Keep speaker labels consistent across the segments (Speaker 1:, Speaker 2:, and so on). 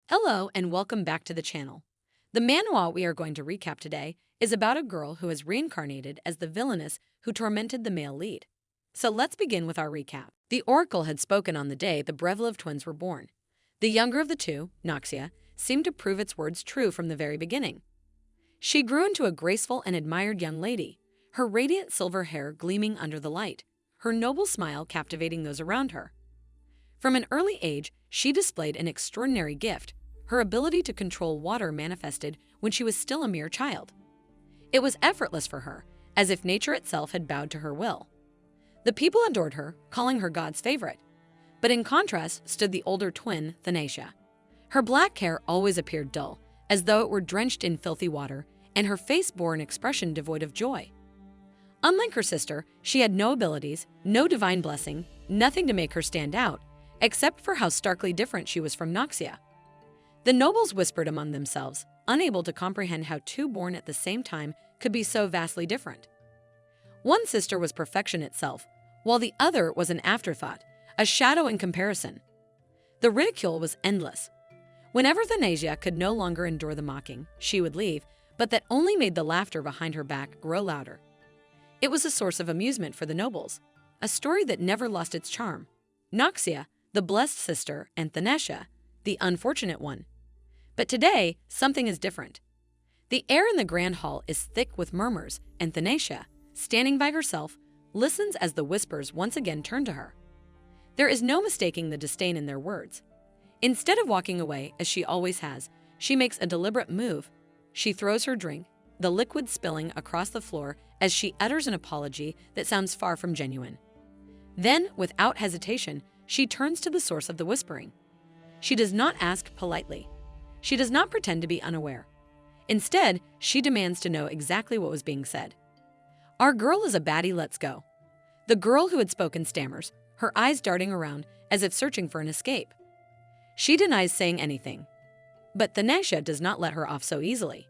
Speaker 1: Hello and welcome back to the channel. The manhwa we are going to recap today is about a girl who is reincarnated as the villainess who tormented the male lead. So let's begin with our recap. The oracle had spoken on the day the Brevlev twins were born. The younger of the two, Noxia, seemed to prove its words true from the very beginning. She grew into a graceful and admired young lady, her radiant silver hair gleaming under the light, her noble smile captivating those around her. From an early age, she displayed an extraordinary gift. Her ability to control water manifested when she was still a mere child. It was effortless for her, as if nature itself had bowed to her will. The people adored her, calling her God's favorite. But in contrast stood the older twin, Thanasia. Her black hair always appeared dull, as though it were drenched in filthy water, and her face bore an expression devoid of joy. Unlike her sister, she had no abilities, no divine blessing, nothing to make her stand out, except for how starkly different she was from Noxia. The nobles whispered among themselves, unable to comprehend how two born at the same time could be so vastly different. One sister was perfection itself, while the other was an afterthought, a shadow in comparison. The ridicule was endless. Whenever Thanasia could no longer endure the mocking, she would leave, but that only made the laughter behind her back grow louder. It was a source of amusement for the nobles, a story that never lost its charm. Noxia, the blessed sister, and Thanasia, the unfortunate one. But today, something is different. The air in the grand hall is thick with murmurs, and Thanasia, standing by herself, listens as the whispers once again turn to her. There is no mistaking the disdain in their words. Instead of walking away, as she always has, she makes a deliberate move. She throws her drink, the liquid spilling across the floor as she utters an apology that sounds far from genuine. Then, without hesitation, she turns to the source of the whispering. She does not ask politely. She does not pretend to be unaware. Instead, she demands to know exactly what was being said. "Our girl is a baddie, let's go." The girl who had spoken stammers, her eyes darting around as if searching for an escape. She denies saying anything. But Thanasia does not let her off so easily.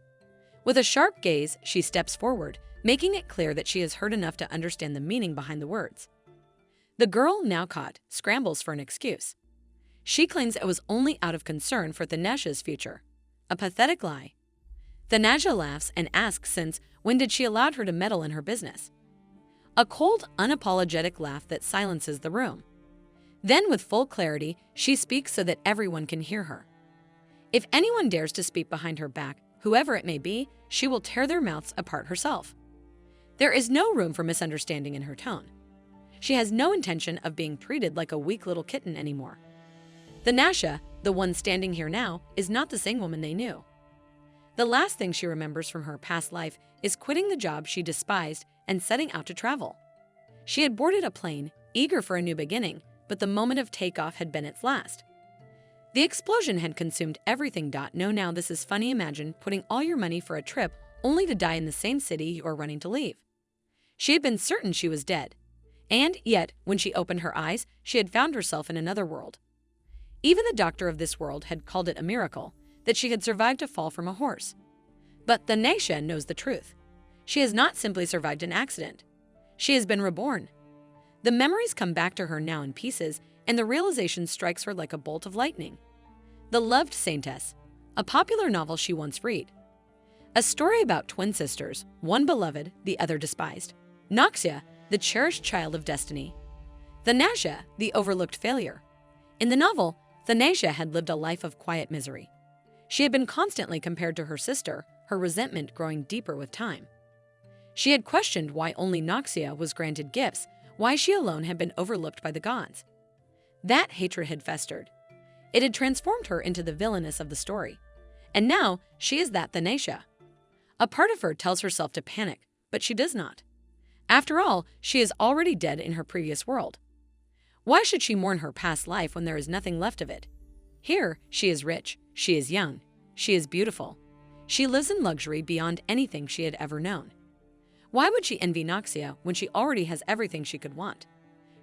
Speaker 1: With a sharp gaze, she steps forward, making it clear that she has heard enough to understand the meaning behind the words. The girl, now caught, scrambles for an excuse. She claims it was only out of concern for Thanasia's future. A pathetic lie. Thanasia laughs and asks since when did she allow her to meddle in her business. A cold, unapologetic laugh that silences the room. Then, with full clarity, she speaks so that everyone can hear her. If anyone dares to speak behind her back, whoever it may be, she will tear their mouths apart herself. There is no room for misunderstanding in her tone. She has no intention of being treated like a weak little kitten anymore. Thanasia, the one standing here now, is not the same woman they knew. The last thing she remembers from her past life is quitting the job she despised and setting out to travel. She had boarded a plane, eager for a new beginning, but the moment of takeoff had been its last. The explosion had consumed everything. No, now this is funny. Imagine putting all your money for a trip only to die in the same city you are running to leave. She had been certain she was dead. And yet, when she opened her eyes, she had found herself in another world. Even the doctor of this world had called it a miracle that she had survived to fall from a horse. But Thanasia knows the truth. She has not simply survived an accident. She has been reborn. The memories come back to her now in pieces, and the realization strikes her like a bolt of lightning. The Loved Saintess, a popular novel she once read. A story about twin sisters, one beloved, the other despised. Noxia, the cherished child of destiny. Thanasia, the overlooked failure. In the novel, Thanasia had lived a life of quiet misery. She had been constantly compared to her sister, her resentment growing deeper with time. She had questioned why only Noxia was granted gifts, why she alone had been overlooked by the gods. That hatred had festered. It had transformed her into the villainess of the story. And now, she is that Thanasia. A part of her tells herself to panic, but she does not. After all, she is already dead in her previous world. Why should she mourn her past life when there is nothing left of it? Here, she is rich, she is young, she is beautiful. She lives in luxury beyond anything she had ever known. Why would she envy Noxia when she already has everything she could want?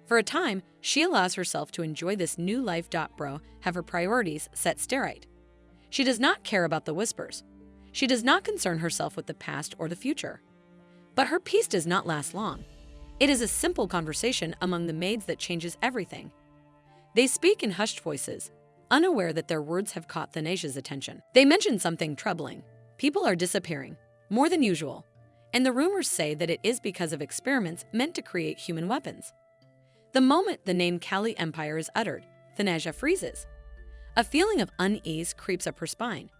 Speaker 1: For a time, she allows herself to enjoy this new life. Bro, have her priorities set straight. She does not care about the whispers. She does not concern herself with the past or the future. But her peace does not last long. It is a simple conversation among the maids that changes everything. They speak in hushed voices, unaware that their words have caught Thanasia's attention. They mention something troubling. People are disappearing, more than usual, and the rumors say that it is because of experiments meant to create human weapons. The moment the name Kali Empire is uttered, Thanasia freezes. A feeling of unease creeps up her spine.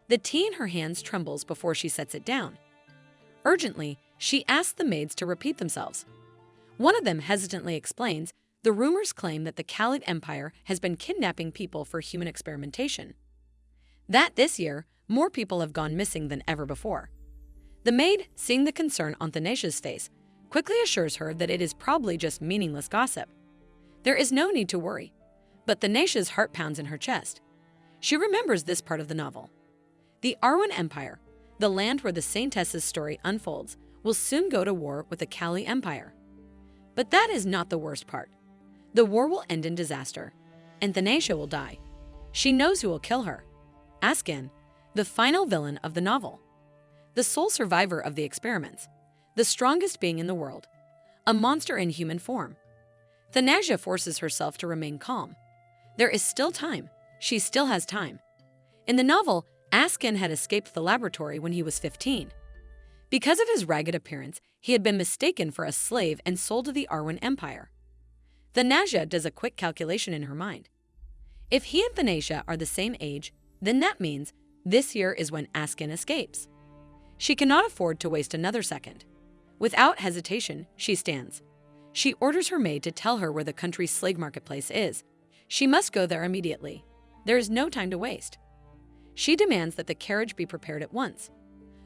Speaker 1: The tea in her hands trembles before she sets it down. Urgently, she asks the maids to repeat themselves. One of them hesitantly explains the rumors claim that the Khalid Empire has been kidnapping people for human experimentation. That this year, more people have gone missing than ever before. The maid, seeing the concern on Thanasia's face, quickly assures her that it is probably just meaningless gossip. There is no need to worry, but Thanasia's heart pounds in her chest. She remembers this part of the novel. The Arwen Empire, the land where the Saintess's story unfolds, will soon go to war with the Kali Empire. But that is not the worst part. The war will end in disaster, and Thanasia will die. She knows who will kill her. Askin, the final villain of the novel. The sole survivor of the experiments. The strongest being in the world. A monster in human form. Thanasia forces herself to remain calm. There is still time. She still has time. In the novel, Askin had escaped the laboratory when he was 15. Because of his ragged appearance, he had been mistaken for a slave and sold to the Arwen Empire. Thanasia does a quick calculation in her mind. If he and Thanasia are the same age, then that means this year is when Askin escapes. She cannot afford to waste another second. Without hesitation, she stands. She orders her maid to tell her where the country's slave marketplace is. She must go there immediately. There is no time to waste. She demands that the carriage be prepared at once.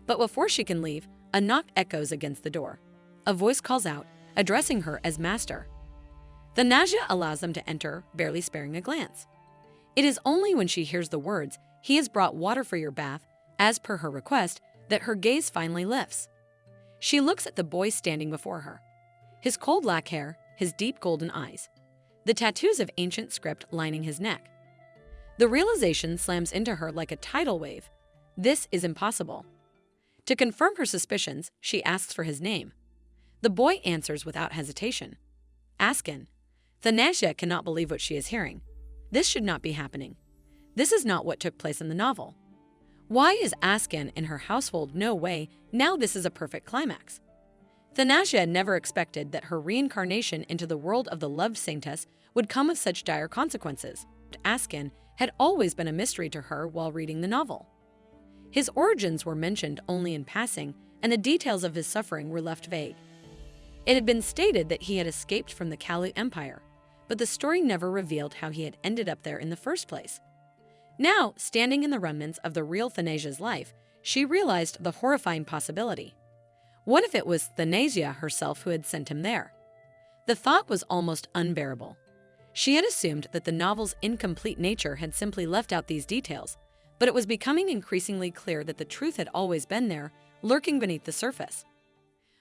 Speaker 1: But before she can leave, a knock echoes against the door. A voice calls out, addressing her as master. Thanasia allows them to enter, barely sparing a glance. It is only when she hears the words, "He has brought water for your bath," as per her request, that her gaze finally lifts. She looks at the boy standing before her. His cold black hair, his deep golden eyes, the tattoos of ancient script lining his neck. The realization slams into her like a tidal wave. This is impossible. To confirm her suspicions, she asks for his name. The boy answers without hesitation. Askin. Thanasia cannot believe what she is hearing. This should not be happening. This is not what took place in the novel. Why is Askin in her household? No way, now this is a perfect climax. Thanasia never expected that her reincarnation into the world of the loved saintess would come with such dire consequences. Askin had always been a mystery to her while reading the novel. His origins were mentioned only in passing, and the details of his suffering were left vague. It had been stated that he had escaped from the Kali Empire, but the story never revealed how he had ended up there in the first place. Now, standing in the remnants of the real Thanasia's life, she realized the horrifying possibility. What if it was Thanasia herself who had sent him there? The thought was almost unbearable. She had assumed that the novel's incomplete nature had simply left out these details, but it was becoming increasingly clear that the truth had always been there, lurking beneath the surface.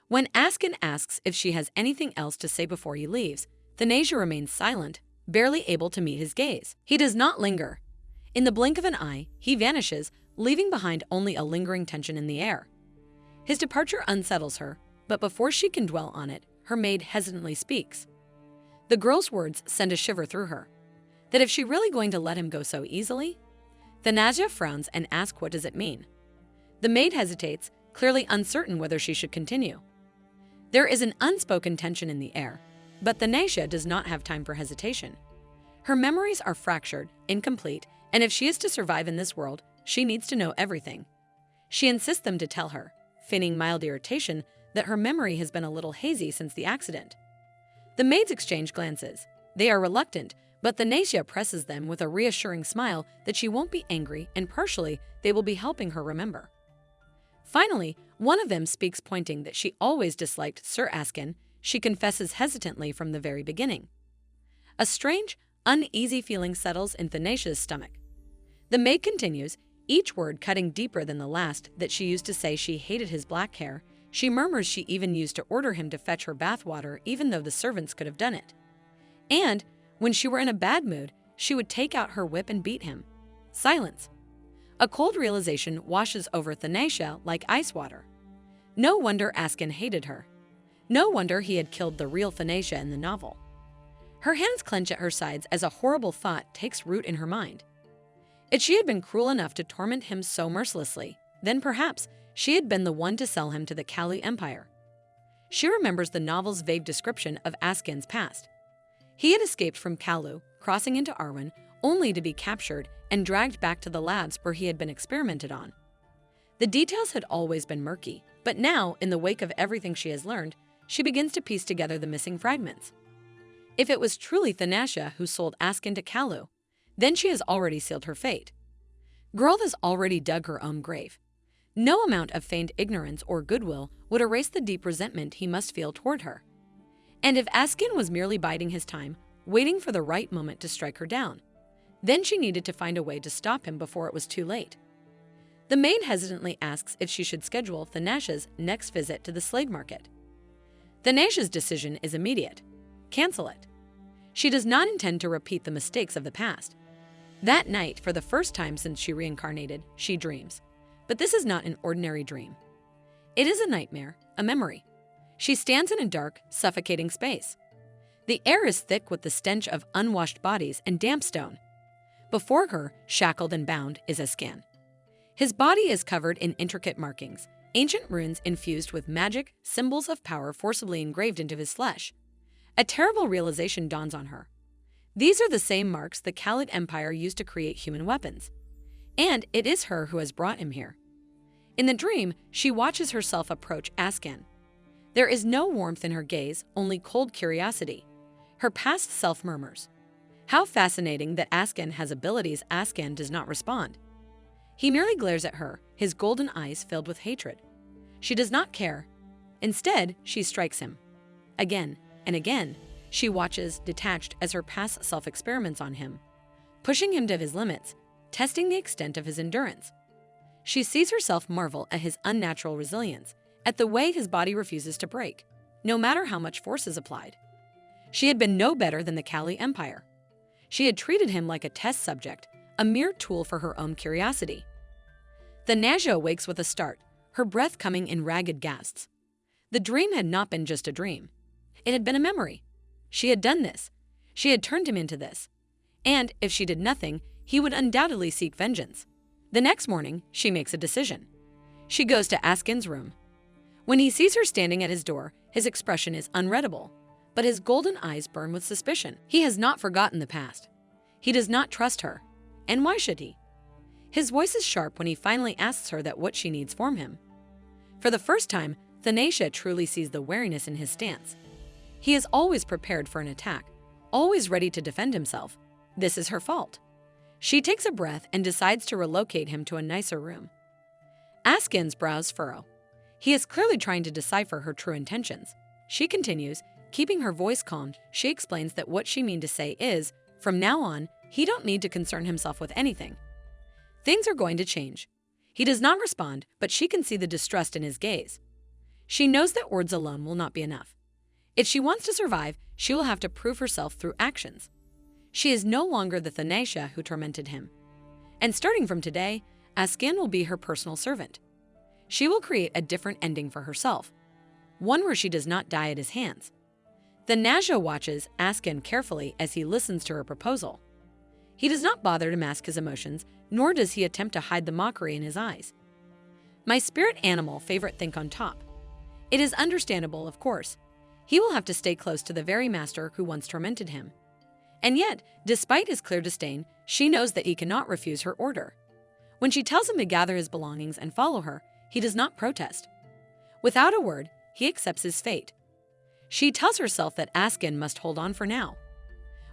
Speaker 1: When Askin asks if she has anything else to say before he leaves, Thanasia remains silent, barely able to meet his gaze. He does not linger. In the blink of an eye, he vanishes, leaving behind only a lingering tension in the air. His departure unsettles her, but before she can dwell on it, her maid hesitantly speaks. The girl's words send a shiver through her. That if she really going to let him go so easily? Thanasia frowns and asks what does it mean. The maid hesitates, clearly uncertain whether she should continue. There is an unspoken tension in the air, but Thanasia does not have time for hesitation. Her memories are fractured, incomplete, and if she is to survive in this world, she needs to know everything. She insists them to tell her, feigning mild irritation, that her memory has been a little hazy since the accident. The maids exchange glances. They are reluctant, but Thanasia presses them with a reassuring smile that she won't be angry and partially they will be helping her remember. Finally, one of them speaks, pointing that she always disliked Sir Askin. She confesses hesitantly from the very beginning. A strange, uneasy feeling settles in Thanasia's stomach. The maid continues, each word cutting deeper than the last, that she used to say she hated his black hair. She murmurs she even used to order him to fetch her bath water even though the servants could have done it. And, when she were in a bad mood, she would take out her whip and beat him. Silence. A cold realization washes over Thanasia like ice water. No wonder Askin hated her. No wonder he had killed the real Thanasia in the novel. Her hands clench at her sides as a horrible thought takes root in her mind. If she had been cruel enough to torment him so mercilessly, then perhaps she had been the one to sell him to the Kali Empire. She remembers the novel's vague description of Askin's past. He had escaped from Kalu, crossing into Arwen, only to be captured and dragged back to the labs where he had been experimented on. The details had always been murky, but now, in the wake of everything she has learned, she begins to piece together the missing fragments. If it was truly Thanasha who sold Askin to Kalu, then she has already sealed her fate. Girl has already dug her own grave. No amount of feigned ignorance or goodwill would erase the deep resentment he must feel toward her. And if Askin was merely biding his time, waiting for the right moment to strike her down, then she needed to find a way to stop him before it was too late. The maid hesitantly asks if she should schedule Thanasha's next visit to the slave market. Thanasha's decision is immediate. Cancel it. She does not intend to repeat the mistakes of the past. That night, for the first time since she reincarnated, she dreams. But this is not an ordinary dream. It is a nightmare, a memory. She stands in a dark, suffocating space. The air is thick with the stench of unwashed bodies and damp stone. Before her, shackled and bound, is Askin. His body is covered in intricate markings, ancient runes infused with magic, symbols of power forcibly engraved into his flesh. A terrible realization dawns on her. These are the same marks the Khalid Empire used to create human weapons. And it is her who has brought him here. In the dream, she watches herself approach Askin. There is no warmth in her gaze, only cold curiosity. Her past self murmurs. How fascinating that Askin has abilities. Askin does not respond. He merely glares at her, his golden eyes filled with hatred. She does not care. Instead, she strikes him. Again and again, she watches, detached, as her past self experiments on him, pushing him to his limits, testing the extent of his endurance. She sees herself marvel at his unnatural resilience, at the way his body refuses to break, no matter how much force is applied. She had been no better than the Kali Empire. She had treated him like a test subject, a mere tool for her own curiosity. Thanasha awakes with a start, her breath coming in ragged gasps. The dream had not been just a dream. It had been a memory. She had done this. She had turned him into this. And if she did nothing, he would undoubtedly seek vengeance. The next morning, she makes a decision. She goes to Askin's room. When he sees her standing at his door, his expression is unreadable, but his golden eyes burn with suspicion. He has not forgotten the past. He does not trust her. And why should he? His voice is sharp when he finally asks her that what she needs from him. For the first time, Thanasha truly sees the wariness in his stance. He is always prepared for an attack, always ready to defend himself. This is her fault. She takes a breath and decides to relocate him to a nicer room. Askin's brows furrow. He is clearly trying to decipher her true intentions. She continues, keeping her voice calm. She explains that what she means to say is, from now on, he don't need to concern himself with anything. Things are going to change. He does not respond, but she can see the distrust in his gaze. She knows that words alone will not be enough. If she wants to survive, she will have to prove herself through actions. She is no longer the Thanasha who tormented him. And starting from today, Askin will be her personal servant. She will create a different ending for herself, one where she does not die at his hands. Thanasha watches Askin carefully as he listens to her proposal. He does not bother to mask his emotions, nor does he attempt to hide the mockery in his eyes. My spirit animal favorite think on top. It is understandable, of course. He will have to stay close to the very master who once tormented him. And yet, despite his clear disdain, she knows that he cannot refuse her order. When she tells him to gather his belongings and follow her, he does not protest. Without a word, he accepts his fate. She tells herself that Askin must hold on for now.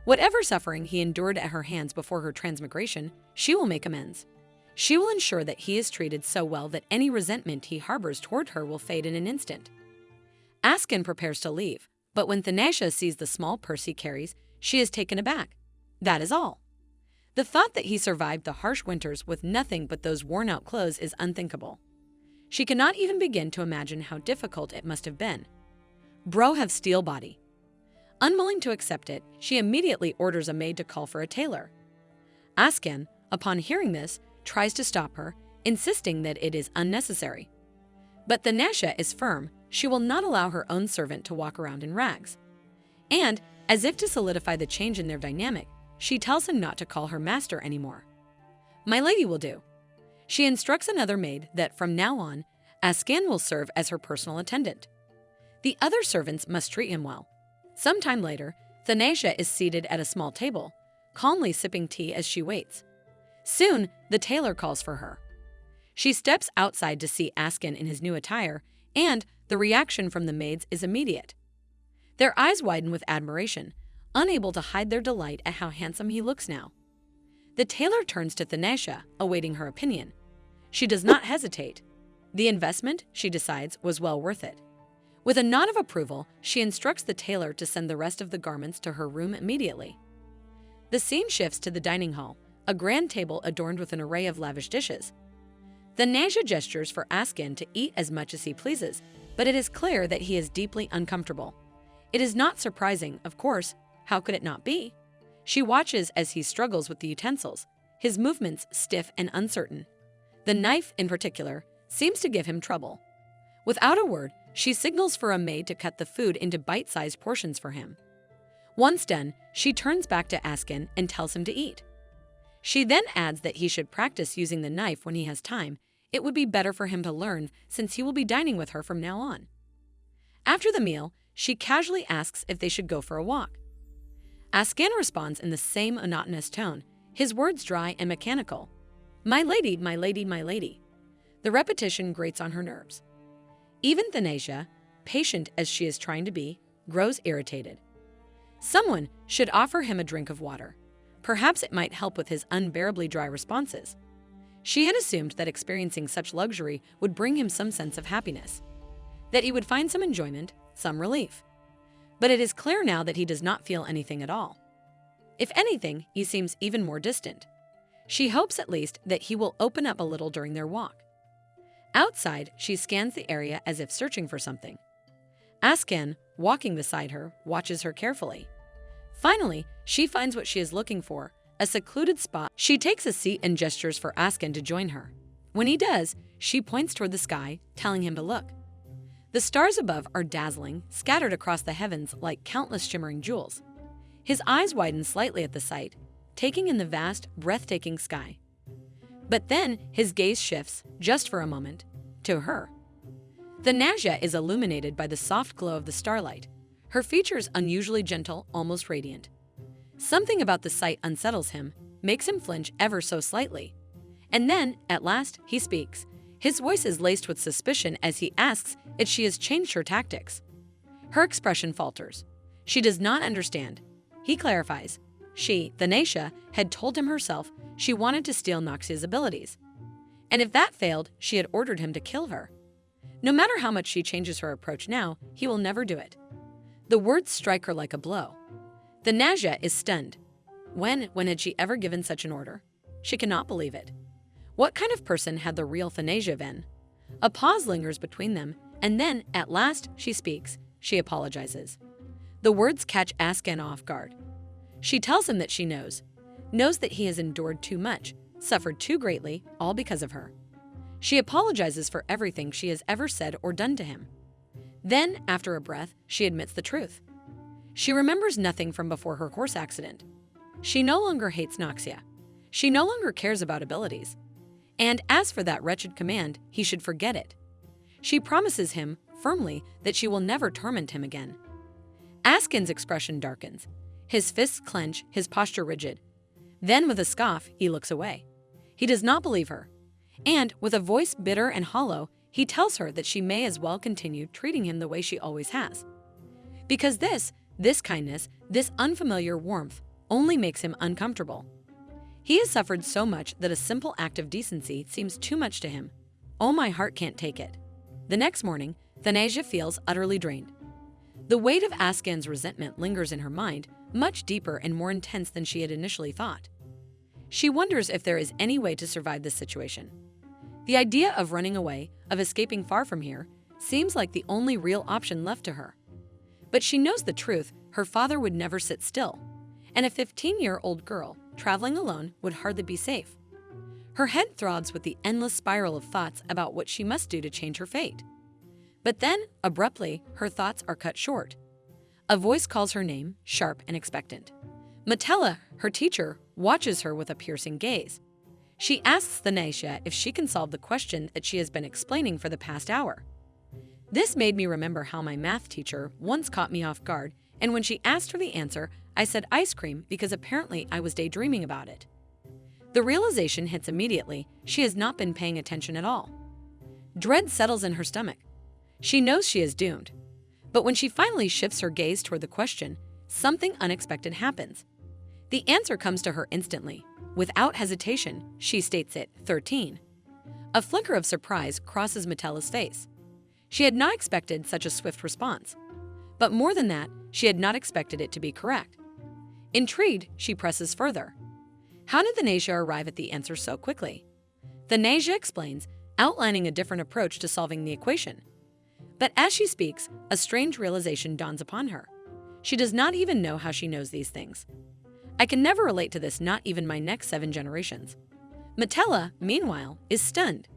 Speaker 1: Whatever suffering he endured at her hands before her transmigration, she will make amends. She will ensure that he is treated so well that any resentment he harbors toward her will fade in an instant. Askin prepares to leave, but when Thanasha sees the small purse he carries, she is taken aback. That is all. The thought that he survived the harsh winters with nothing but those worn-out clothes is unthinkable. She cannot even begin to imagine how difficult it must have been. Bro have steel body. Unwilling to accept it, she immediately orders a maid to call for a tailor. Askin, upon hearing this, tries to stop her, insisting that it is unnecessary. But Thanasha is firm. She will not allow her own servant to walk around in rags. And As if to solidify the change in their dynamic, she tells him not to call her master anymore. "My lady will do." She instructs another maid that from now on, Askin will serve as her personal attendant. The other servants must treat him well. Sometime later, Thanasia is seated at a small table, calmly sipping tea as she waits. Soon, the tailor calls for her. She steps outside to see Askin in his new attire, and the reaction from the maids is immediate. Their eyes widen with admiration, unable to hide their delight at how handsome he looks now. The tailor turns to Thanasia, awaiting her opinion. She does not hesitate. The investment, she decides, was well worth it. With a nod of approval, she instructs the tailor to send the rest of the garments to her room immediately. The scene shifts to the dining hall, a grand table adorned with an array of lavish dishes. Thanasia gestures for Askin to eat as much as he pleases, but it is clear that he is deeply uncomfortable. It is not surprising, of course. How could it not be? She watches as he struggles with the utensils, his movements stiff and uncertain. The knife, in particular, seems to give him trouble. Without a word, she signals for a maid to cut the food into bite-sized portions for him. Once done, she turns back to Askin and tells him to eat. She then adds that he should practice using the knife when he has time. It would be better for him to learn since he will be dining with her from now on. After the meal, she casually asks if they should go for a walk. Askin responds in the same monotonous tone, his words dry and mechanical. "My lady, my lady, my lady." The repetition grates on her nerves. Even Thanasia, patient as she is trying to be, grows irritated. Someone should offer him a drink of water. Perhaps it might help with his unbearably dry responses. She had assumed that experiencing such luxury would bring him some sense of happiness, that he would find some enjoyment, some relief. But it is clear now that he does not feel anything at all. If anything, he seems even more distant. She hopes at least that he will open up a little during their walk. Outside, she scans the area as if searching for something. Askin, walking beside her, watches her carefully. Finally, she finds what she is looking for, a secluded spot. She takes a seat and gestures for Askin to join her. When he does, she points toward the sky, telling him to look. The stars above are dazzling, scattered across the heavens like countless shimmering jewels. His eyes widen slightly at the sight, taking in the vast, breathtaking sky. But then his gaze shifts, just for a moment, to her. Thanasia is illuminated by the soft glow of the starlight, her features unusually gentle, almost radiant. Something about the sight unsettles him, makes him flinch ever so slightly. And then, at last, he speaks. His voice is laced with suspicion as he asks if she has changed her tactics. Her expression falters. She does not understand. He clarifies. She, Thanasia, had told him herself she wanted to steal Noxia's abilities. And if that failed, she had ordered him to kill her. No matter how much she changes her approach now, he will never do it. The words strike her like a blow. Thanasia is stunned. When had she ever given such an order? She cannot believe it. What kind of person had the real Thanasia been? A pause lingers between them, and then, at last, she speaks. She apologizes. The words catch Askin off guard. She tells him that she knows that he has endured too much, suffered too greatly, all because of her. She apologizes for everything she has ever said or done to him. Then, after a breath, she admits the truth. She remembers nothing from before her horse accident. She no longer hates Noxia. She no longer cares about abilities. And as for that wretched command, he should forget it. She promises him, firmly, that she will never torment him again. Askin's expression darkens. His fists clench, his posture rigid. Then, with a scoff, he looks away. He does not believe her. And, with a voice bitter and hollow, he tells her that she may as well continue treating him the way she always has. Because this kindness, this unfamiliar warmth, only makes him uncomfortable. He has suffered so much that a simple act of decency seems too much to him. Oh, my heart can't take it. The next morning, Thanasia feels utterly drained. The weight of Askin's resentment lingers in her mind, much deeper and more intense than she had initially thought. She wonders if there is any way to survive this situation. The idea of running away, of escaping far from here, seems like the only real option left to her. But she knows the truth, her father would never sit still, and a 15-year-old girl, traveling alone, would hardly be safe. Her head throbs with the endless spiral of thoughts about what she must do to change her fate. But then, abruptly, her thoughts are cut short. A voice calls her name, sharp and expectant. Metella, her teacher, watches her with a piercing gaze. She asks Thanesha if she can solve the question that she has been explaining for the past hour. This made me remember how my math teacher once caught me off guard, and when she asked for the answer, I said ice cream because apparently I was daydreaming about it. The realization hits immediately. She has not been paying attention at all. Dread settles in her stomach. She knows she is doomed. But when she finally shifts her gaze toward the question, something unexpected happens. The answer comes to her instantly. Without hesitation, she states it, 13. A flicker of surprise crosses Metella's face. She had not expected such a swift response. But more than that, she had not expected it to be correct. Intrigued, she presses further. How did Thanesha arrive at the answer so quickly? Thanesha explains, outlining a different approach to solving the equation. But as she speaks, a strange realization dawns upon her. She does not even know how she knows these things. I can never relate to this, not even my next 7 generations. Metella, meanwhile, is stunned.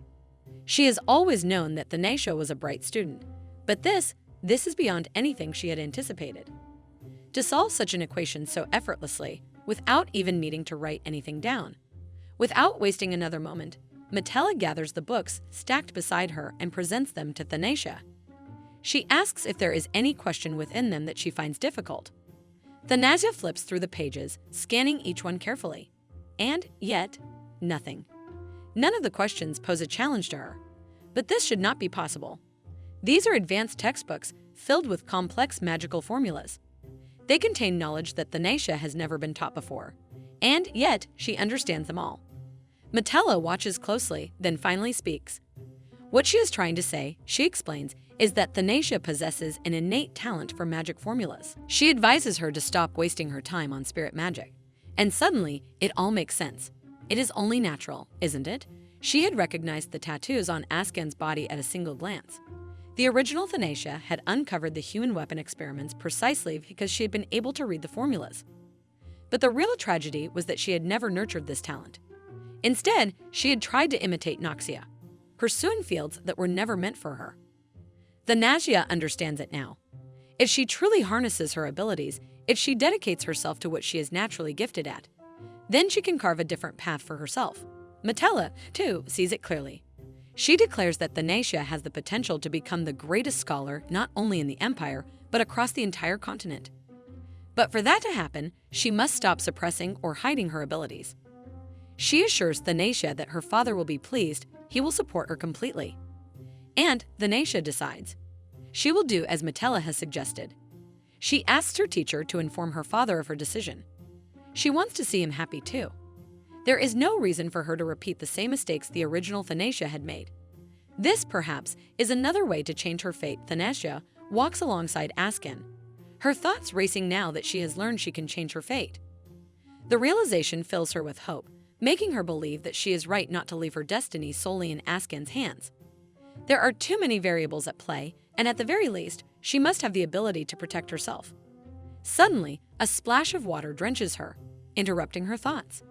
Speaker 1: She has always known that Thanesha was a bright student, but this is beyond anything she had anticipated. To solve such an equation so effortlessly, without even needing to write anything down. Without wasting another moment, Metella gathers the books stacked beside her and presents them to Thanesha. She asks if there is any question within them that she finds difficult. Thanesha flips through the pages, scanning each one carefully. And yet, nothing. None of the questions pose a challenge to her. But this should not be possible. These are advanced textbooks filled with complex magical formulas. They contain knowledge that Thanesha has never been taught before, and yet she understands them all. Metella watches closely, then finally speaks. What she is trying to say, she explains, is that Thanesha possesses an innate talent for magic formulas. She advises her to stop wasting her time on spirit magic. And suddenly, it all makes sense. It is only natural, isn't it? She had recognized the tattoos on Askin's body at a single glance. The original Thanesha had uncovered the human weapon experiments precisely because she had been able to read the formulas. But the real tragedy was that she had never nurtured this talent. Instead, she had tried to imitate Noxia, pursuing fields that were never meant for her. Thanesha understands it now. If she truly harnesses her abilities, if she dedicates herself to what she is naturally gifted at, then she can carve a different path for herself. Metella, too, sees it clearly. She declares that Thanesha has the potential to become the greatest scholar not only in the Empire, but across the entire continent. But for that to happen, she must stop suppressing or hiding her abilities. She assures Thanesha that her father will be pleased, he will support her completely. And Thanesha decides. She will do as Metella has suggested. She asks her teacher to inform her father of her decision. She wants to see him happy too. There is no reason for her to repeat the same mistakes the original Thanesha had made. This, perhaps, is another way to change her fate. Thanesha walks alongside Askin, her thoughts racing now that she has learned she can change her fate. The realization fills her with hope, making her believe that she is right not to leave her destiny solely in Askin's hands. There are too many variables at play, and at the very least, she must have the ability to protect herself. Suddenly, a splash of water drenches her, interrupting her thoughts.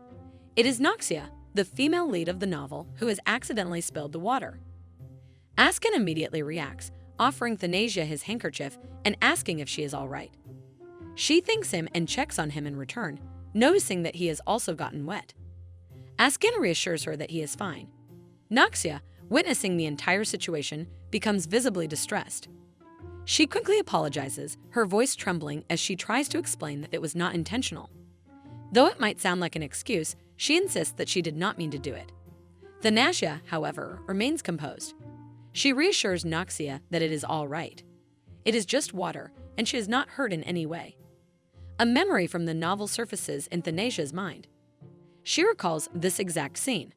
Speaker 1: It is Noxia, the female lead of the novel, who has accidentally spilled the water. Askin immediately reacts, offering Thanesha his handkerchief and asking if she is all right. She thanks him and checks on him in return, noticing that he has also gotten wet. Askin reassures her that he is fine. Noxia, witnessing the entire situation, becomes visibly distressed. She quickly apologizes, her voice trembling as she tries to explain that it was not intentional. Though it might sound like an excuse, she insists that she did not mean to do it. Thanesha, however, remains composed. She reassures Noxia that it is all right. It is just water, and she is not hurt in any way. A memory from the novel surfaces in Thanesha's mind. She recalls this exact scene.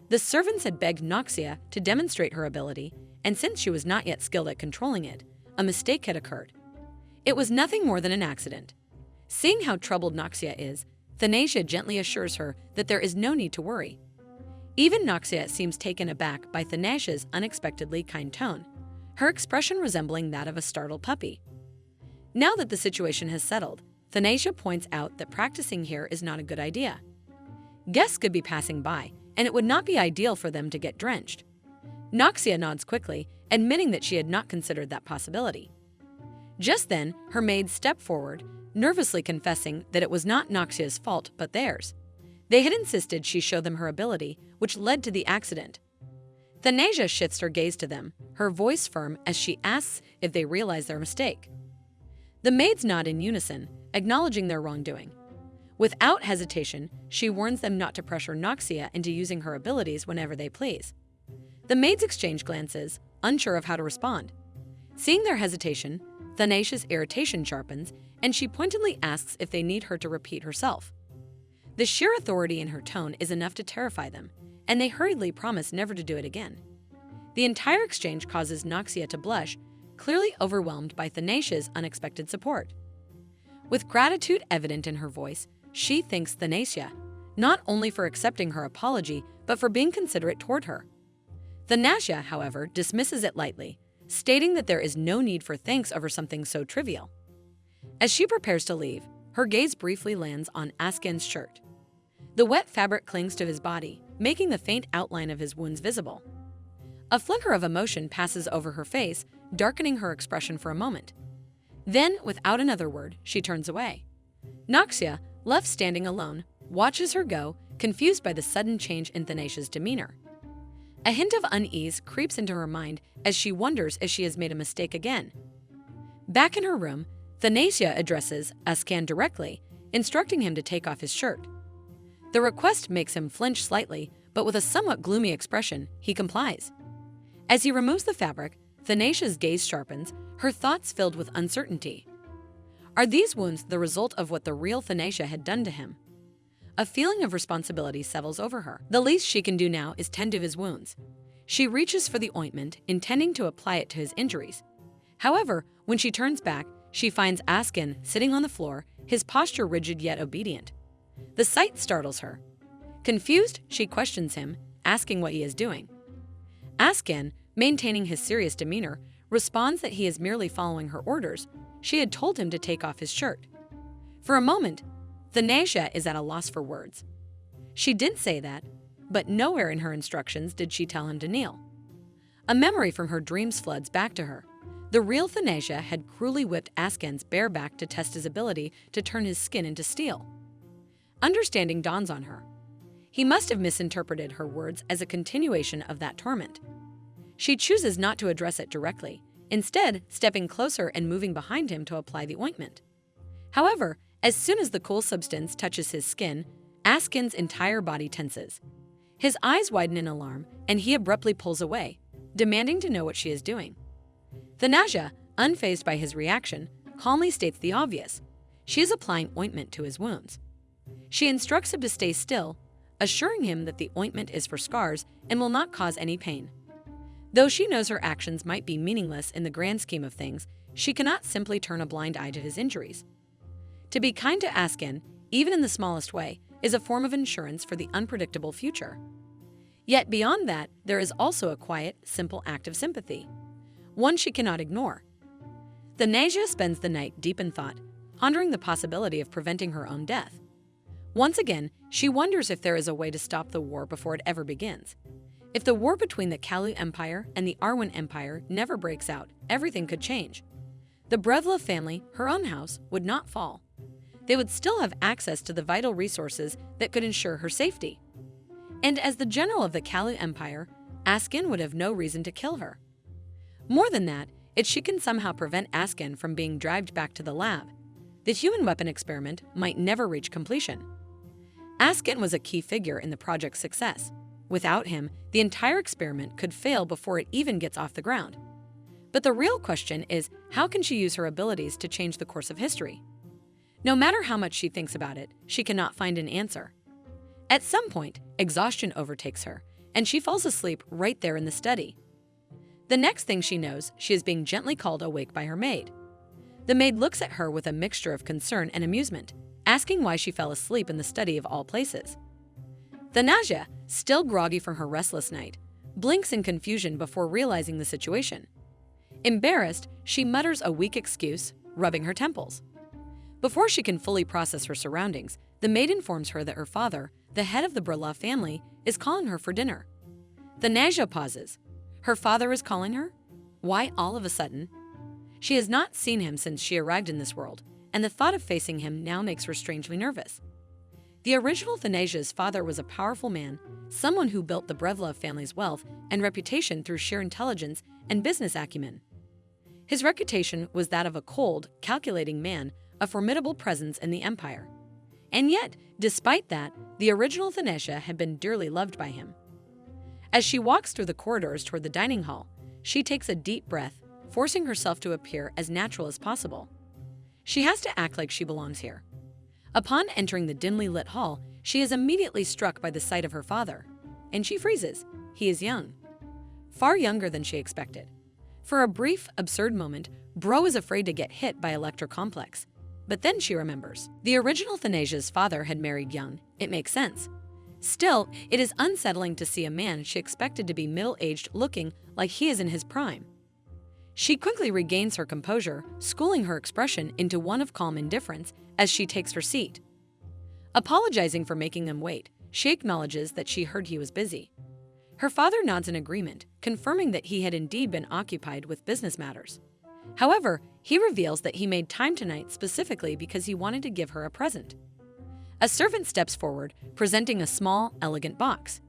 Speaker 1: The servants had begged Noxia to demonstrate her ability, and since she was not yet skilled at controlling it, a mistake had occurred. It was nothing more than an accident. Seeing how troubled Noxia is, Thanesha gently assures her that there is no need to worry. Even Noxia seems taken aback by Thanesha's unexpectedly kind tone, her expression resembling that of a startled puppy. Now that the situation has settled, Thanesha points out that practicing here is not a good idea. Guests could be passing by, and it would not be ideal for them to get drenched. Noxia nods quickly, admitting that she had not considered that possibility. Just then, her maid stepped forward, nervously confessing that it was not Noxia's fault but theirs. They had insisted she show them her ability, which led to the accident. Thanasia shifts her gaze to them, her voice firm as she asks if they realize their mistake. The maids nod in unison, acknowledging their wrongdoing. Without hesitation, she warns them not to pressure Noxia into using her abilities whenever they please. The maids exchange glances, unsure of how to respond. Seeing their hesitation, Thanasia's irritation sharpens, and she pointedly asks if they need her to repeat herself. The sheer authority in her tone is enough to terrify them, and they hurriedly promise never to do it again. The entire exchange causes Noxia to blush, clearly overwhelmed by Thanasia's unexpected support. With gratitude evident in her voice, she thanks Thanasia, not only for accepting her apology, but for being considerate toward her. Thanasia, however, dismisses it lightly, stating that there is no need for thanks over something so trivial. As she prepares to leave, her gaze briefly lands on Askin's shirt. The wet fabric clings to his body, making the faint outline of his wounds visible. A flicker of emotion passes over her face, darkening her expression for a moment. Then, without another word, she turns away. Noxia, left standing alone, watches her go, confused by the sudden change in Thanasia's demeanor. A hint of unease creeps into her mind as she wonders if she has made a mistake again. Back in her room, Thanasia addresses Askin directly, instructing him to take off his shirt. The request makes him flinch slightly, but with a somewhat gloomy expression, he complies. As he removes the fabric, Thanasia's gaze sharpens, her thoughts filled with uncertainty. Are these wounds the result of what the real Thanasia had done to him? A feeling of responsibility settles over her. The least she can do now is tend to his wounds. She reaches for the ointment, intending to apply it to his injuries. However, when she turns back, she finds Askin sitting on the floor, his posture rigid yet obedient. The sight startles her. Confused, she questions him, asking what he is doing. Askin, maintaining his serious demeanor, responds that he is merely following her orders. She had told him to take off his shirt. For a moment, Thanasia is at a loss for words. She didn't say that, but nowhere in her instructions did she tell him to kneel. A memory from her dreams floods back to her. The real Thanasia had cruelly whipped Askin's bare back to test his ability to turn his skin into steel. Understanding dawns on her. He must have misinterpreted her words as a continuation of that torment. She chooses not to address it directly, instead stepping closer and moving behind him to apply the ointment. However, as soon as the cool substance touches his skin, Askin's entire body tenses. His eyes widen in alarm, and he abruptly pulls away, demanding to know what she is doing. Thanasia, unfazed by his reaction, calmly states the obvious. She is applying ointment to his wounds. She instructs him to stay still, assuring him that the ointment is for scars and will not cause any pain. Though she knows her actions might be meaningless in the grand scheme of things, she cannot simply turn a blind eye to his injuries. To be kind to Askin, even in the smallest way, is a form of insurance for the unpredictable future. Yet beyond that, there is also a quiet, simple act of sympathy, one she cannot ignore. Thanasia spends the night deep in thought, pondering the possibility of preventing her own death. Once again, she wonders if there is a way to stop the war before it ever begins. If the war between the Kalu Empire and the Arwen Empire never breaks out, everything could change. The Brevla family, her own house, would not fall. They would still have access to the vital resources that could ensure her safety. And as the general of the Kalu Empire, Askin would have no reason to kill her. More than that, if she can somehow prevent Askin from being dragged back to the lab, the human weapon experiment might never reach completion. Askin was a key figure in the project's success. Without him, the entire experiment could fail before it even gets off the ground. But the real question is, how can she use her abilities to change the course of history? No matter how much she thinks about it, she cannot find an answer. At some point, exhaustion overtakes her, and she falls asleep right there in the study. The next thing she knows, she is being gently called awake by her maid. The maid looks at her with a mixture of concern and amusement, asking why she fell asleep in the study of all places. Thanasia, still groggy from her restless night, blinks in confusion before realizing the situation. Embarrassed, she mutters a weak excuse, rubbing her temples. Before she can fully process her surroundings, the maid informs her that her father, the head of the Brilla family, is calling her for dinner. Thanasia pauses. Her father is calling her? Why all of a sudden? She has not seen him since she arrived in this world, and the thought of facing him now makes her strangely nervous. The original Thanasia's father was a powerful man, someone who built the Brevlov family's wealth and reputation through sheer intelligence and business acumen. His reputation was that of a cold, calculating man, a formidable presence in the empire. And yet, despite that, the original Thanasia had been dearly loved by him. As she walks through the corridors toward the dining hall, she takes a deep breath, forcing herself to appear as natural as possible. She has to act like she belongs here. Upon entering the dimly lit hall, she is immediately struck by the sight of her father, and she freezes. He is young. Far younger than she expected. For a brief, absurd moment, Bro is afraid to get hit by Electrocomplex. But then she remembers. The original Thanasia's father had married young. It makes sense. Still, it is unsettling to see a man she expected to be middle-aged looking like he is in his prime. She quickly regains her composure, schooling her expression into one of calm indifference as she takes her seat. Apologizing for making them wait, she acknowledges that she heard he was busy. Her father nods in agreement, confirming that he had indeed been occupied with business matters. However, he reveals that he made time tonight specifically because he wanted to give her a present. A servant steps forward, presenting a small, elegant box.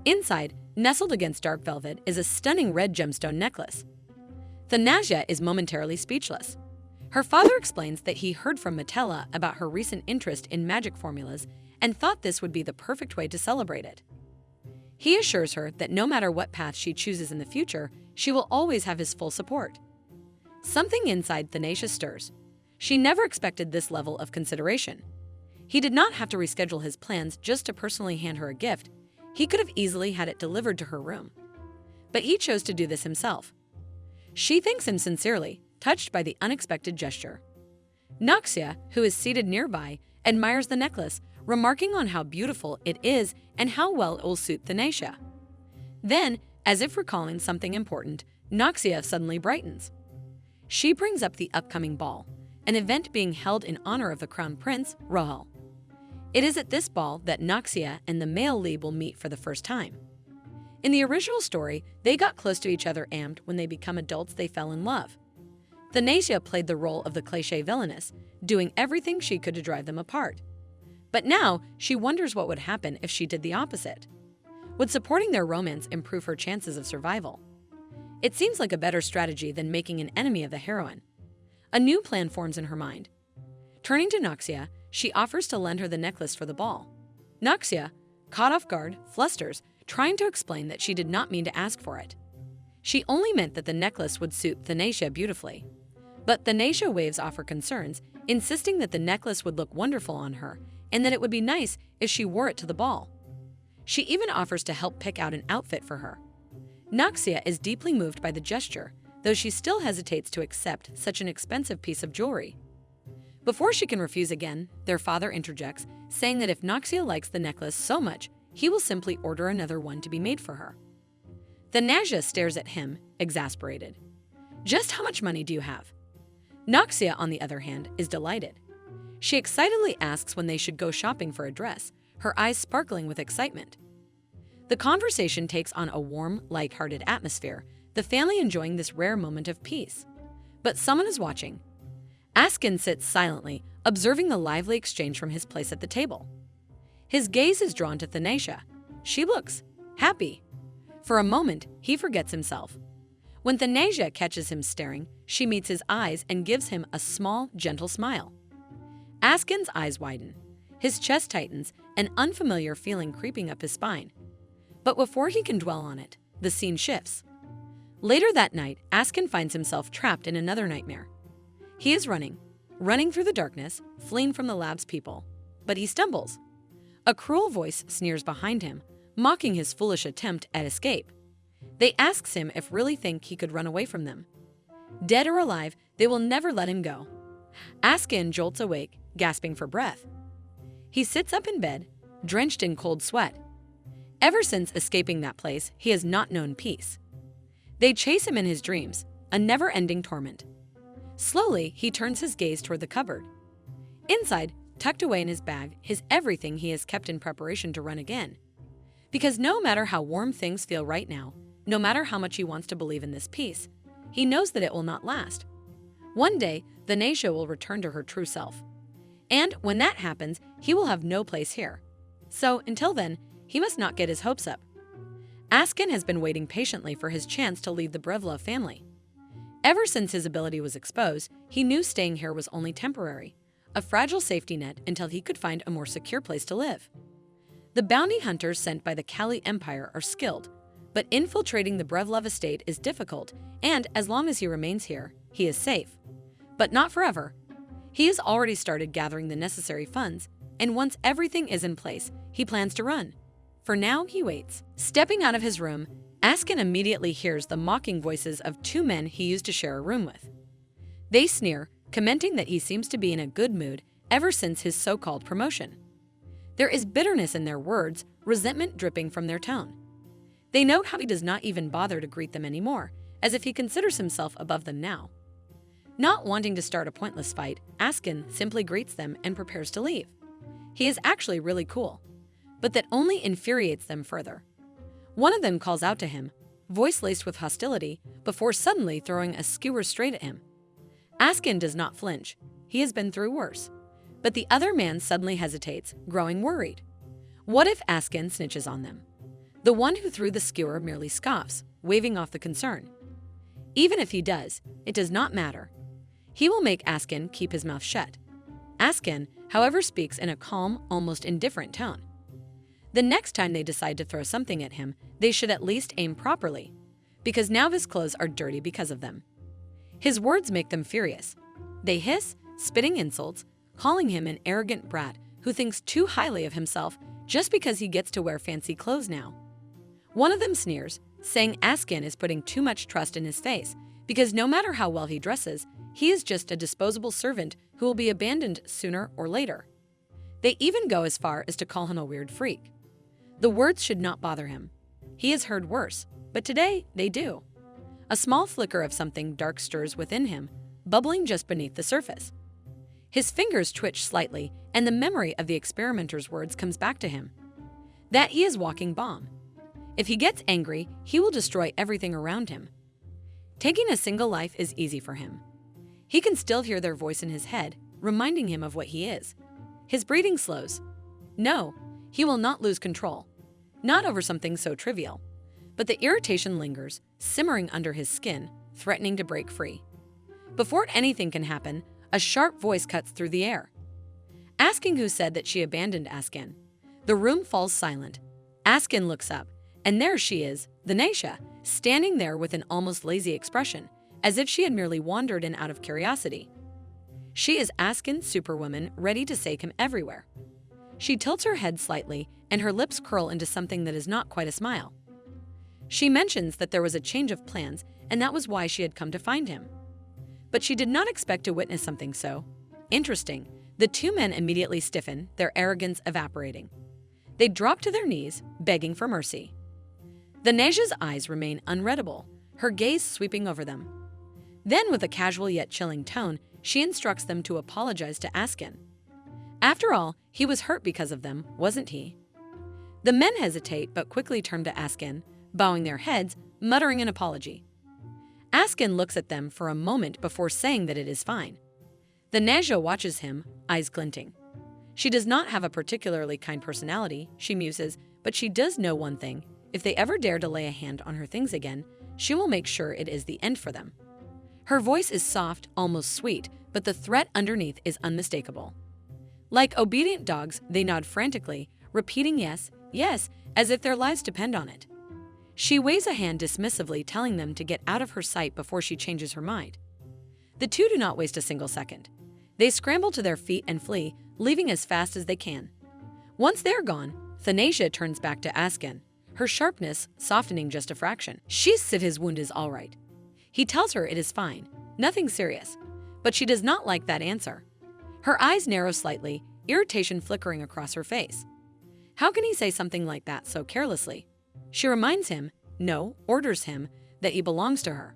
Speaker 1: Inside, nestled against dark velvet, is a stunning red gemstone necklace. Thanasia is momentarily speechless. Her father explains that he heard from Metella about her recent interest in magic formulas and thought this would be the perfect way to celebrate it. He assures her that no matter what path she chooses in the future, she will always have his full support. Something inside Thanasia stirs. She never expected this level of consideration. He did not have to reschedule his plans just to personally hand her a gift. He could have easily had it delivered to her room. But he chose to do this himself. She thanks him sincerely, touched by the unexpected gesture. Noxia, who is seated nearby, admires the necklace, remarking on how beautiful it is and how well it will suit Thanasia. Then, as if recalling something important, Noxia suddenly brightens. She brings up the upcoming ball, an event being held in honor of the Crown Prince, Rahul. It is at this ball that Noxia and the male lead will meet for the first time. In the original story, they got close to each other and, when they become adults, they fell in love. Thanasia played the role of the cliché villainess, doing everything she could to drive them apart. But now, she wonders what would happen if she did the opposite. Would supporting their romance improve her chances of survival? It seems like a better strategy than making an enemy of the heroine. A new plan forms in her mind. Turning to Noxia, she offers to lend her the necklace for the ball. Noxia, caught off guard, flusters, trying to explain that she did not mean to ask for it. She only meant that the necklace would suit Thanasia beautifully. But Thanasia waves off her concerns, insisting that the necklace would look wonderful on her and that it would be nice if she wore it to the ball. She even offers to help pick out an outfit for her. Noxia is deeply moved by the gesture, though she still hesitates to accept such an expensive piece of jewelry. Before she can refuse again, their father interjects, saying that if Noxia likes the necklace so much, he will simply order another one to be made for her. Thanasia stares at him, exasperated. Just how much money do you have? Noxia, on the other hand, is delighted. She excitedly asks when they should go shopping for a dress, her eyes sparkling with excitement. The conversation takes on a warm, light-hearted atmosphere, the family enjoying this rare moment of peace. But someone is watching. Askin sits silently, observing the lively exchange from his place at the table. His gaze is drawn to Thanasia. She looks happy. For a moment, he forgets himself. When Thanasia catches him staring, she meets his eyes and gives him a small, gentle smile. Askin's eyes widen. His chest tightens, an unfamiliar feeling creeping up his spine. But before he can dwell on it, the scene shifts. Later that night, Askin finds himself trapped in another nightmare. He is running through the darkness, fleeing from the lab's people. But he stumbles. A cruel voice sneers behind him, mocking his foolish attempt at escape. They asks him if really think he could run away from them. Dead or alive, they will never let him go. Askin jolts awake, gasping for breath. He sits up in bed, drenched in cold sweat. Ever since escaping that place, he has not known peace. They chase him in his dreams, a never-ending torment. Slowly, he turns his gaze toward the cupboard. Inside, tucked away in his bag, is everything he has kept in preparation to run again. Because no matter how warm things feel right now, no matter how much he wants to believe in this peace, he knows that it will not last. One day, Villainess will return to her true self. And when that happens, he will have no place here. So, until then, he must not get his hopes up. Askin has been waiting patiently for his chance to leave the Brevlov family. Ever since his ability was exposed, he knew staying here was only temporary, a fragile safety net until he could find a more secure place to live. The bounty hunters sent by the Kali Empire are skilled, but infiltrating the Brevlov estate is difficult, and as long as he remains here, he is safe. But not forever. He has already started gathering the necessary funds, and once everything is in place, he plans to run. For now, he waits. Stepping out of his room, Askin immediately hears the mocking voices of two men he used to share a room with. They sneer, commenting that he seems to be in a good mood ever since his so-called promotion. There is bitterness in their words, resentment dripping from their tone. They note how he does not even bother to greet them anymore, as if he considers himself above them now. Not wanting to start a pointless fight, Askin simply greets them and prepares to leave. He is actually really cool, but that only infuriates them further. One of them calls out to him, voice laced with hostility, before suddenly throwing a skewer straight at him. Askin does not flinch. He has been through worse. But the other man suddenly hesitates, growing worried. What if Askin snitches on them? The one who threw the skewer merely scoffs, waving off the concern. Even if he does, it does not matter. He will make Askin keep his mouth shut. Askin, however, speaks in a calm, almost indifferent tone. The next time they decide to throw something at him, they should at least aim properly, because now his clothes are dirty because of them. His words make them furious. They hiss, spitting insults, calling him an arrogant brat who thinks too highly of himself just because he gets to wear fancy clothes now. One of them sneers, saying Askin is putting too much trust in his face because no matter how well he dresses, he is just a disposable servant who will be abandoned sooner or later. They even go as far as to call him a weird freak. The words should not bother him. He has heard worse, but today they do. A small flicker of something dark stirs within him, bubbling just beneath the surface. His fingers twitch slightly, and the memory of the experimenter's words comes back to him. That he is walking bomb. If he gets angry, he will destroy everything around him. Taking a single life is easy for him. He can still hear their voice in his head, reminding him of what he is. His breathing slows. No, he will not lose control. Not over something so trivial. But the irritation lingers, simmering under his skin, threatening to break free. Before anything can happen, a sharp voice cuts through the air. Asking who said that she abandoned Askin. The room falls silent. Askin looks up, and there she is, Villainess, standing there with an almost lazy expression, as if she had merely wandered in out of curiosity. She is Askin's superwoman, ready to take him everywhere. She tilts her head slightly, and her lips curl into something that is not quite a smile. She mentions that there was a change of plans, and that was why she had come to find him. But she did not expect to witness something so interesting. The two men immediately stiffen, their arrogance evaporating. They drop to their knees, begging for mercy. Villainess's eyes remain unreadable, her gaze sweeping over them. Then, with a casual yet chilling tone, she instructs them to apologize to Askin. After all, he was hurt because of them, wasn't he? The men hesitate but quickly turn to Askin, bowing their heads, muttering an apology. Askin looks at them for a moment before saying that it is fine. Villainess watches him, eyes glinting. She does not have a particularly kind personality, she muses, but she does know one thing. If they ever dare to lay a hand on her things again, she will make sure it is the end for them. Her voice is soft, almost sweet, but the threat underneath is unmistakable. Like obedient dogs, they nod frantically, repeating yes, yes, as if their lives depend on it. She waves a hand dismissively, telling them to get out of her sight before she changes her mind. The two do not waste a single second. They scramble to their feet and flee, leaving as fast as they can. Once they're gone, Villainess turns back to Askin, her sharpness softening just a fraction. She says his wound is all right. He tells her it is fine, nothing serious, but she does not like that answer. Her eyes narrow slightly, irritation flickering across her face. How can he say something like that so carelessly? She reminds him, no, orders him, that he belongs to her.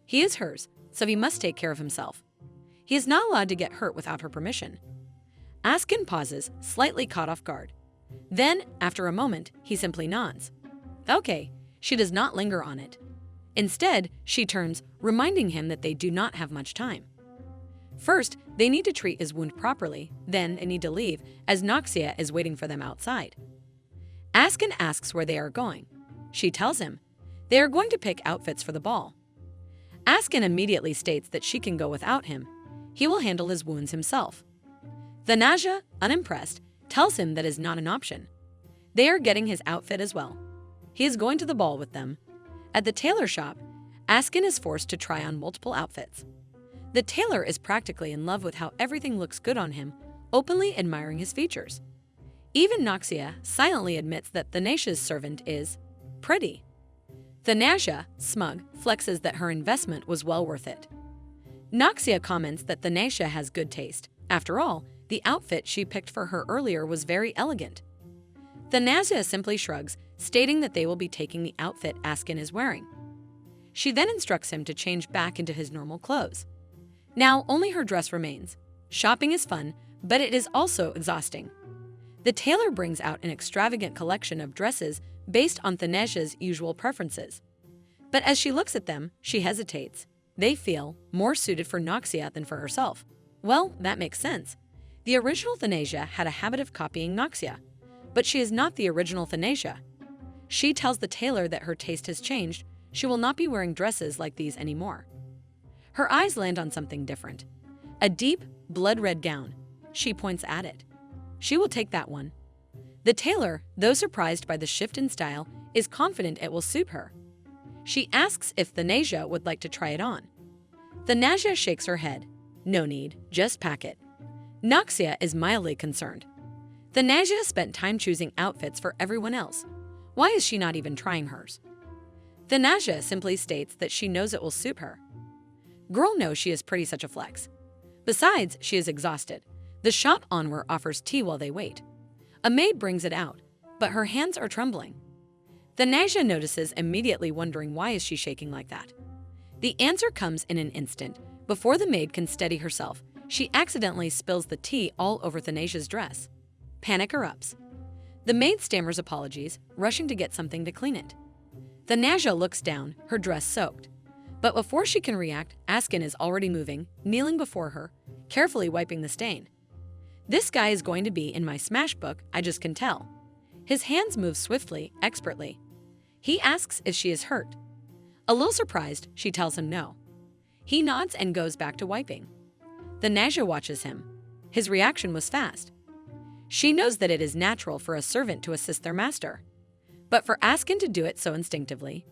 Speaker 1: He is hers, so he must take care of himself. He is not allowed to get hurt without her permission. Askin pauses, slightly caught off guard. Then, after a moment, he simply nods. Okay, she does not linger on it. Instead, she turns, reminding him that they do not have much time. First, they need to treat his wound properly, then they need to leave, as Noxia is waiting for them outside. Askin asks where they are going. She tells him they are going to pick outfits for the ball. Askin immediately states that she can go without him. He will handle his wounds himself. Thanasia, unimpressed, tells him that is not an option. They are getting his outfit as well. He is going to the ball with them. At the tailor shop, Askin is forced to try on multiple outfits. The tailor is practically in love with how everything looks good on him, openly admiring his features. Even Noxia silently admits that Thanasia's servant is pretty. Thanasia, smug, flexes that her investment was well worth it. Noxia comments that Thanasia has good taste. After all, the outfit she picked for her earlier was very elegant. Thanasia simply shrugs, stating that they will be taking the outfit Askin is wearing. She then instructs him to change back into his normal clothes. Now only her dress remains. Shopping is fun, but it is also exhausting. The tailor brings out an extravagant collection of dresses based on Thanasia's usual preferences. But as she looks at them, she hesitates. They feel more suited for Noxia than for herself. Well, that makes sense. The original Thanasia had a habit of copying Noxia, but she is not the original Thanasia. She tells the tailor that her taste has changed. She will not be wearing dresses like these anymore. Her eyes land on something different. A deep, blood-red gown. She points at it. She will take that one. The tailor, though surprised by the shift in style, is confident it will suit her. She asks if Thanasia would like to try it on. Thanasia shakes her head. No need, just pack it. Noxia is mildly concerned. Thanasia spent time choosing outfits for everyone else. Why is she not even trying hers? Thanasia simply states that she knows it will suit her. Girl knows she is pretty such a flex. Besides, she is exhausted. The shop owner offers tea while they wait. A maid brings it out, but her hands are trembling. Thanasia notices, immediately wondering why is she shaking like that. The answer comes in an instant. Before the maid can steady herself, she accidentally spills the tea all over Thanasia's dress. Panic erupts. The maid stammers apologies, rushing to get something to clean it. Thanasia looks down, her dress soaked. But before she can react, Askin is already moving, kneeling before her, carefully wiping the stain. This guy is going to be in my smash book, I just can tell. His hands move swiftly, expertly. He asks if she is hurt. A little surprised, she tells him no. He nods and goes back to wiping. Thanasia watches him. His reaction was fast. She knows that it is natural for a servant to assist their master. But for Askin to do it so instinctively,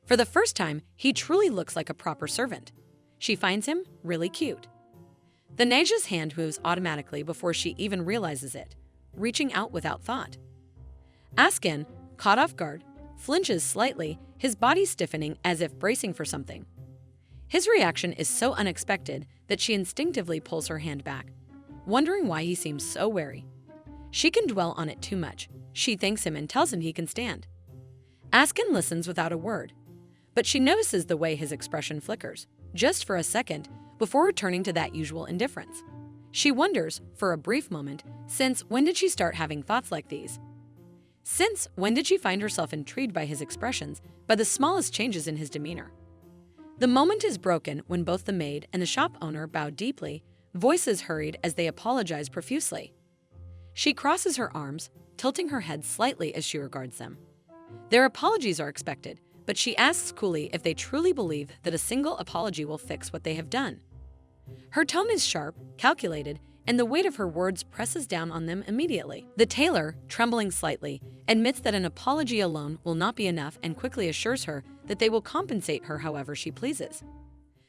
Speaker 1: for the first time, he truly looks like a proper servant. She finds him really cute. Thanasia's hand moves automatically before she even realizes it, reaching out without thought. Askin, caught off guard, flinches slightly, his body stiffening as if bracing for something. His reaction is so unexpected that she instinctively pulls her hand back, wondering why he seems so wary. She can dwell on it too much. She thanks him and tells him he can stand. Askin listens without a word, but she notices the way his expression flickers, just for a second, before returning to that usual indifference. She wonders, for a brief moment, since when did she start having thoughts like these? Since when did she find herself intrigued by his expressions, by the smallest changes in his demeanor? The moment is broken when both the maid and the shop owner bow deeply, voices hurried as they apologize profusely. She crosses her arms, tilting her head slightly as she regards them. Their apologies are expected, but she asks coolly if they truly believe that a single apology will fix what they have done. Her tone is sharp, calculated, and the weight of her words presses down on them immediately. The tailor, trembling slightly, admits that an apology alone will not be enough and quickly assures her that they will compensate her however she pleases.